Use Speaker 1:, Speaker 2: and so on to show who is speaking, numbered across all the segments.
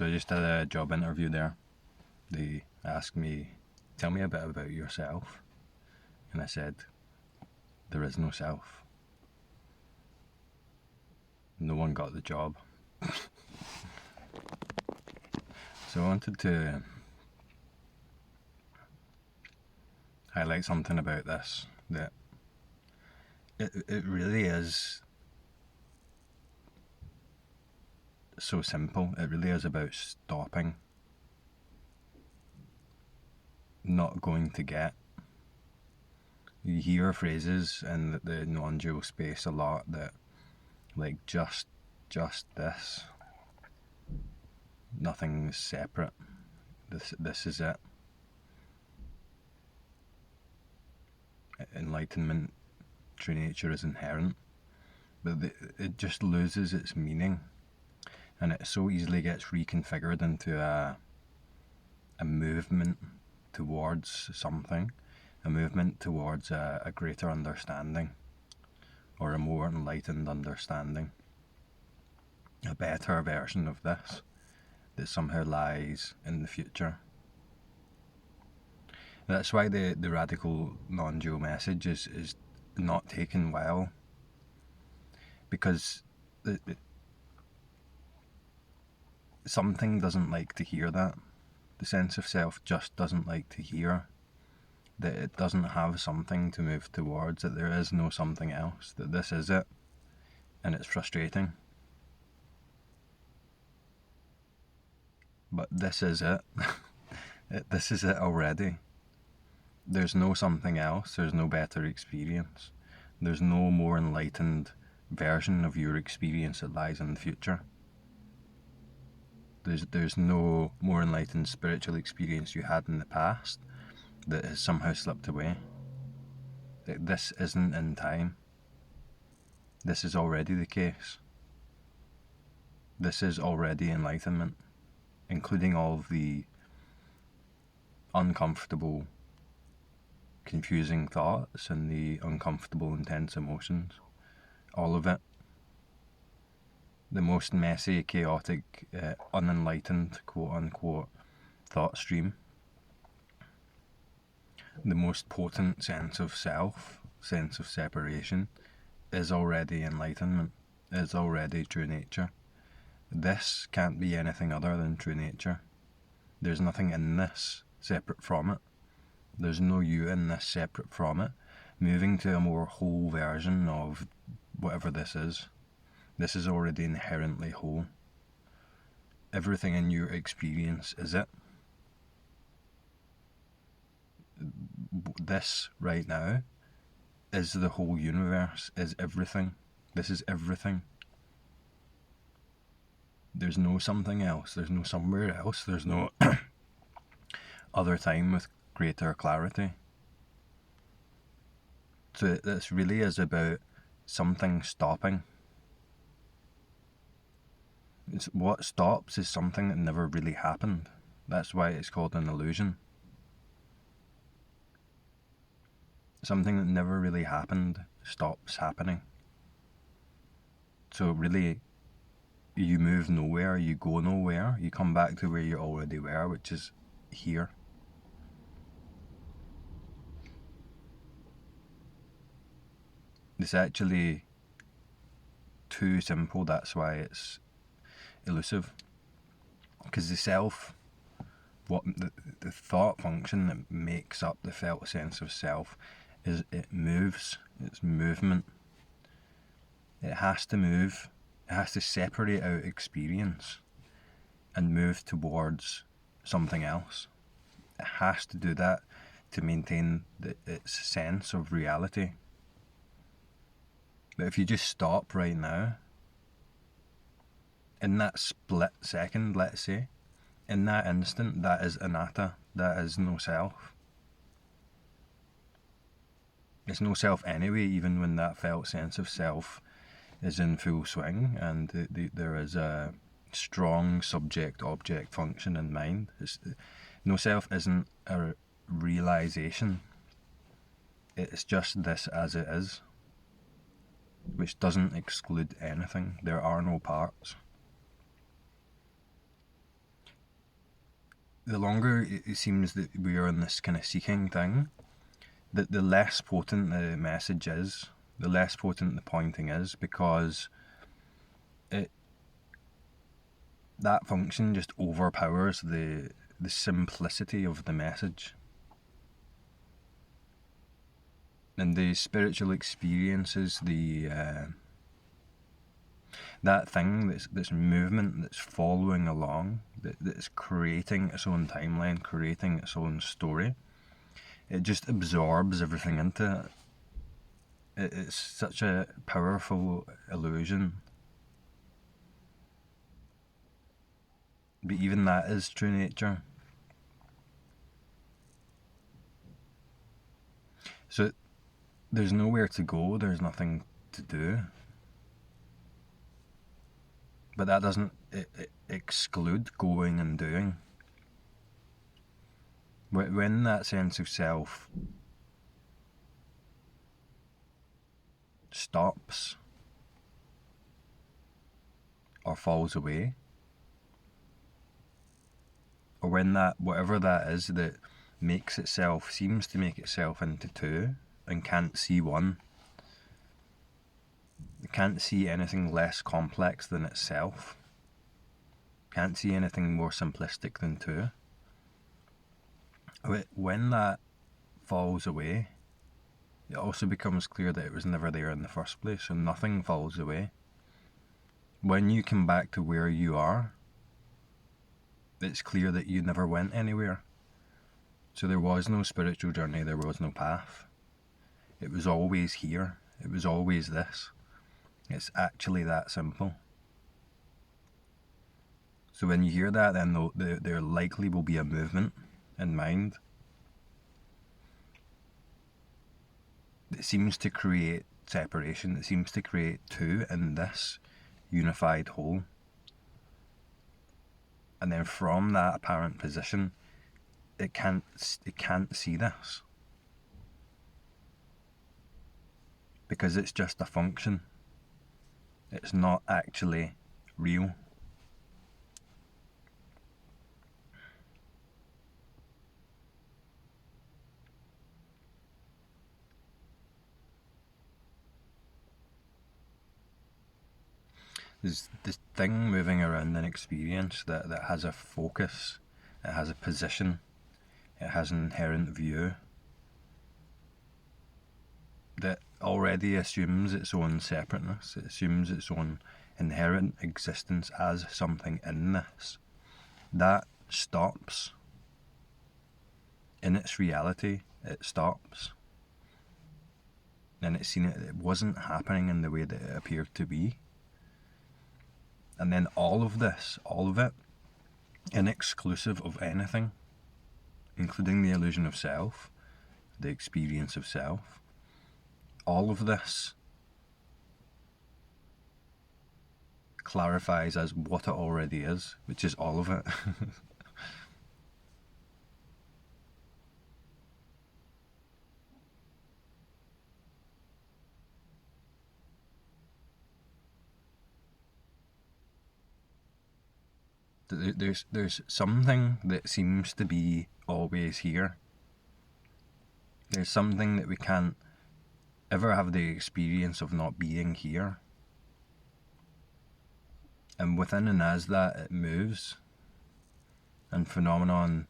Speaker 1: So I just did a job interview there. They asked me, tell me a bit about yourself. And I said, there is no self. No one got the job. So I wanted to highlight something about this, that it really is so simple. It really is about stopping, not going to get. You hear phrases in the non-dual space a lot that, like, just this. Nothing's separate. This is it. Enlightenment, true nature is inherent, but it just loses its meaning, and it so easily gets reconfigured into a movement towards something, a movement towards a greater understanding, or a more enlightened understanding, a better version of this that somehow lies in the future. That's why the radical non-dual message is not taken well, because something doesn't like to hear that. The sense of self just doesn't like to hear that it doesn't have something to move towards, that there is no something else, that this is it, and it's frustrating. But this is it. This is it already. There's no something else, there's no better experience, there's no more enlightened version of your experience that lies in the future. There's no more enlightened spiritual experience you had in the past that has somehow slipped away. This isn't in time. This is already the case. This is already enlightenment, including all of the uncomfortable, confusing thoughts and the uncomfortable, intense emotions. All of it. The most messy, chaotic, unenlightened, quote-unquote, thought stream. The most potent sense of self, sense of separation, is already enlightenment, is already true nature. This can't be anything other than true nature. There's nothing in this separate from it. There's no you in this separate from it. Moving to a more whole version of whatever this is. This is already inherently whole. Everything in your experience is it. This right now is the whole universe, is everything. This is everything. There's no something else, there's no somewhere else, there's no other time with greater clarity. So this really is about something stopping. What stops is something that never really happened. That's why it's called an illusion. Something that never really happened stops happening. So really, you move nowhere, you go nowhere, you come back to where you already were, which is here. It's actually too simple, that's why it's elusive. Because the self, what the thought function that makes up the felt sense of self, is it moves, it's movement. It has to move, it has to separate out experience and move towards something else. It has to do that to maintain its sense of reality. But if you just stop right now, in that split second, let's say, in that instant, that is anatta, that is no self. It's no self anyway, even when that felt sense of self is in full swing and there is a strong subject-object function in mind. No self isn't a realization. It's just this as it is, which doesn't exclude anything. There are no parts. the longer it seems that we are in this kind of seeking thing, that the less potent the message is, the less potent the pointing is, because that function just overpowers the simplicity of the message. And the spiritual experiences, that thing, this movement that's following along, that's creating its own timeline, creating its own story, it just absorbs everything into it. It's such a powerful illusion. But even that is true nature. So there's nowhere to go, there's nothing to do. But that doesn't exclude going and doing. When that sense of self stops or falls away, or when that, whatever that is that seems to make itself into two and can't see one, can't see anything less complex than itself, can't see anything more simplistic than two, when that falls away, it also becomes clear that it was never there in the first place, so nothing falls away. When you come back to where you are, it's clear that you never went anywhere. So there was no spiritual journey, there was no path. It was always here, it was always this. It's actually that simple. So when you hear that, then there likely will be a movement in mind that seems to create separation, that seems to create two in this unified whole. And then from that apparent position, it can't see this, because it's just a function. It's not actually real. There's this thing moving around in experience that has a focus, it has a position, it has an inherent view that already assumes its own separateness, it assumes its own inherent existence as something in this. That stops. In its reality, it stops. And it's seen it wasn't happening in the way that it appeared to be. And then all of it, inexclusive of anything, including the illusion of self, the experience of self, all of this clarifies as what it already is, which is all of it. There's something that seems to be always here. There's something that we can't ever have the experience of not being here. And within and as that, it moves, and phenomenon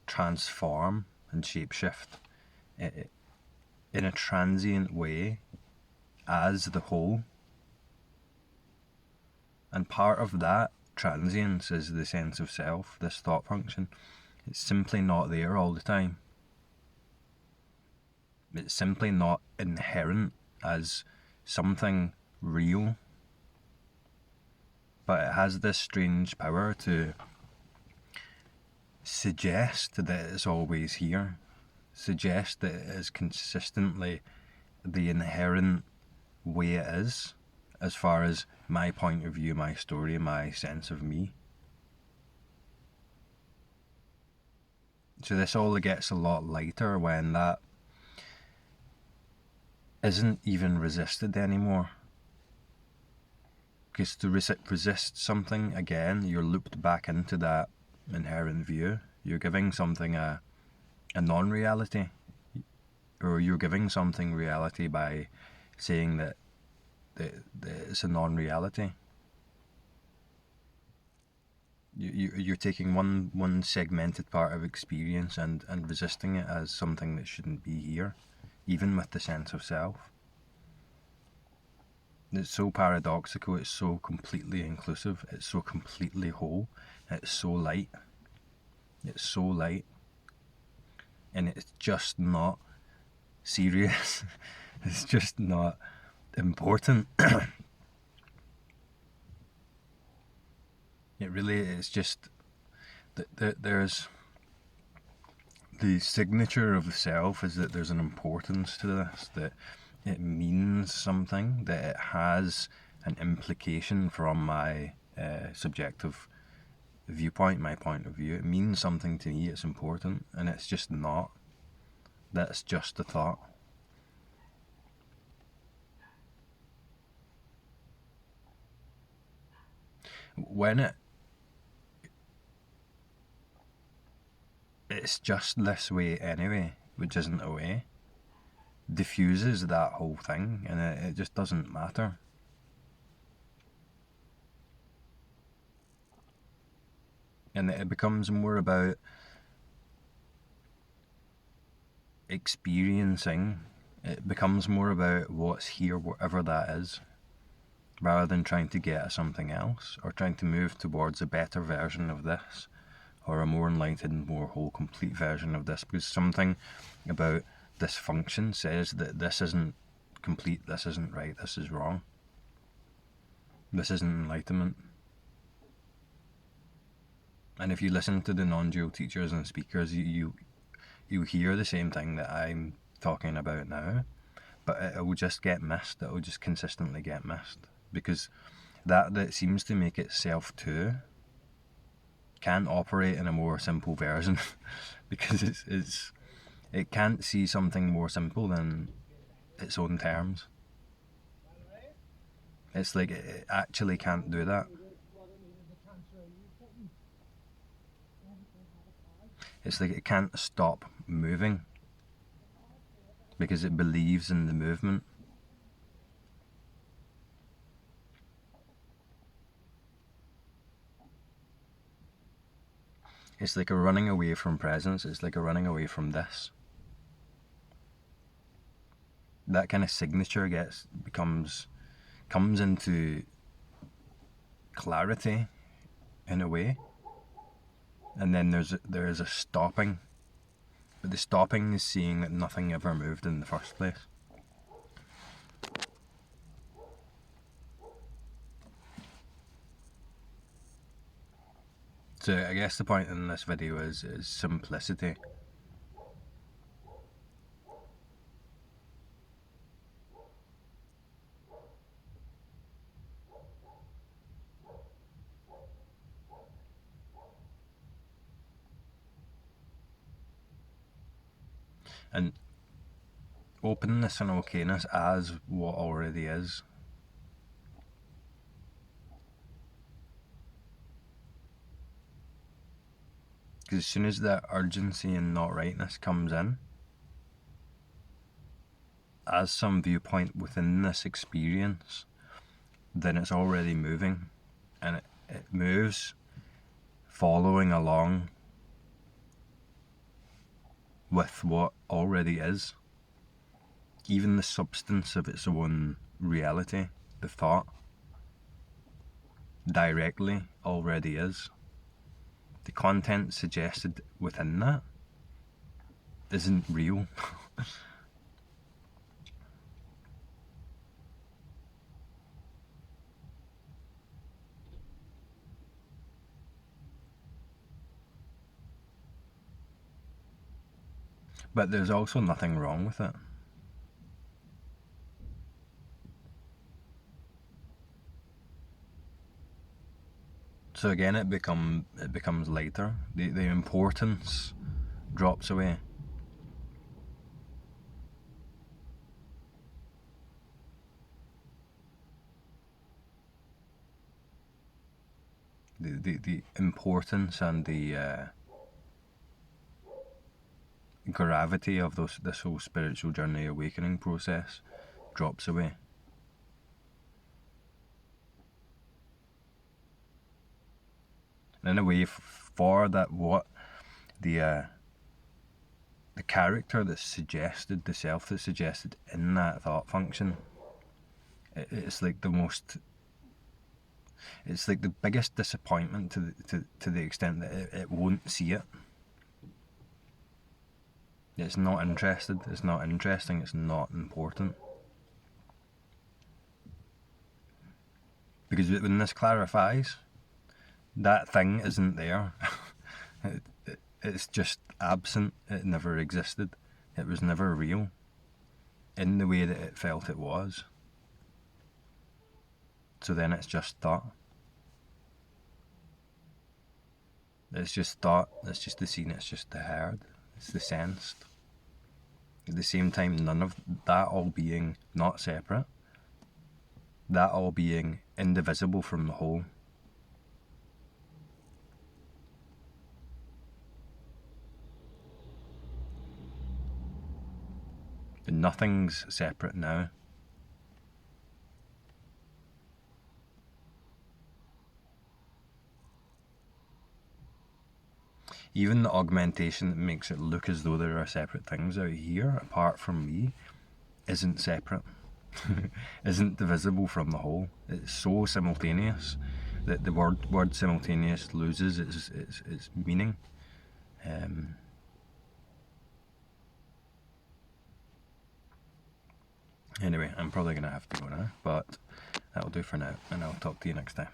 Speaker 1: transform and shapeshift in a transient way as the whole. And part of that transience is the sense of self, this thought function. It's simply not there all the time. It's simply not inherent as something real. But it has this strange power to suggest that it's always here, suggest that it is consistently the inherent way it is, as far as my point of view, my story, my sense of me. So this all gets a lot lighter when that isn't even resisted anymore. Because to resist something again, you're looped back into that inherent view. You're giving something a non-reality, or you're giving something reality by saying that it's a non-reality. You're taking one segmented part of experience and resisting it as something that shouldn't be here, even with the sense of self. It's so paradoxical, it's so completely inclusive, it's so completely whole, it's so light. It's so light. And it's just not serious. It's just not important. It really is just that there's the signature of the self is that there's an importance to this, that it means something, that it has an implication from my subjective viewpoint, my point of view. It means something to me, it's important, and it's just not. That's just a thought. When it's just this way anyway, which isn't a way, diffuses that whole thing, and it just doesn't matter. And it becomes more about experiencing. It becomes more about what's here, whatever that is, rather than trying to get at something else, or trying to move towards a better version of this, or a more enlightened, more whole, complete version of this, because something about this function says that this isn't complete, this isn't right, this is wrong. This isn't enlightenment. And if you listen to the non-dual teachers and speakers, you hear the same thing that I'm talking about now, but it will just get missed. It will just consistently get missed, because that seems to make itself too can't operate in a more simple version because it can't see something more simple than its own terms. It's like it actually can't do that. It's like it can't stop moving because it believes in the movement. It's like a running away from presence. It's like a running away from this. That kind of signature comes into clarity in a way, and then there is a stopping, but the stopping is seeing that nothing ever moved in the first place. So I guess the point in this video is simplicity. And openness and okayness as what already is. Because as soon as that urgency and not rightness comes in, as some viewpoint within this experience, then it's already moving, and it moves following along with what already is. Even the substance of its own reality, the thought, directly already is. The content suggested within that isn't real. But there's also nothing wrong with it. So again, it becomes lighter. The importance drops away. the importance and the gravity of this whole spiritual journey awakening process drops away. And in a way, for that, what the character that's suggested, the self that's suggested in that thought function, it's like it's like the biggest disappointment to the extent that it won't see it. It's not interested, it's not interesting, it's not important. Because when this clarifies, that thing isn't there. It's just absent. It never existed. It was never real in the way that it felt it was. So then it's just thought. It's just thought, it's just the seen, it's just the heard, it's the sensed. At the same time, none of that all being not separate, that all being indivisible from the whole. And nothing's separate now. Even the augmentation that makes it look as though there are separate things out here, apart from me, isn't separate. Isn't divisible from the whole. It's so simultaneous that the word simultaneous loses its meaning. Anyway, I'm probably going to have to go now, but that'll do for now, and I'll talk to you next time.